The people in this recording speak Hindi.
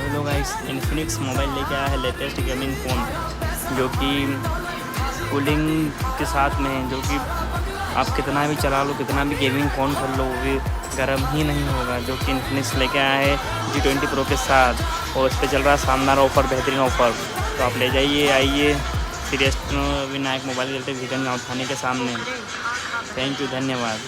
हेलो गाइस, इन्फिनिक्स मोबाइल लेके आया है लेटेस्ट गेमिंग फ़ोन, जो कि कूलिंग के साथ में है, जो कि आप कितना भी चला लो, कितना भी गेमिंग फ़ोन कर लो, वो भी गर्म ही नहीं होगा। जो कि इन्फिनिक्स लेके आया है G20 Pro के साथ, और इस पर चल रहा है शानदार ऑफ़र, बेहतरीन ऑफ़र। तो आप ले जाइए, आइए Shri Ashtavinayak mobile realty vision गाँव थाने के सामने। थैंक यू, धन्यवाद।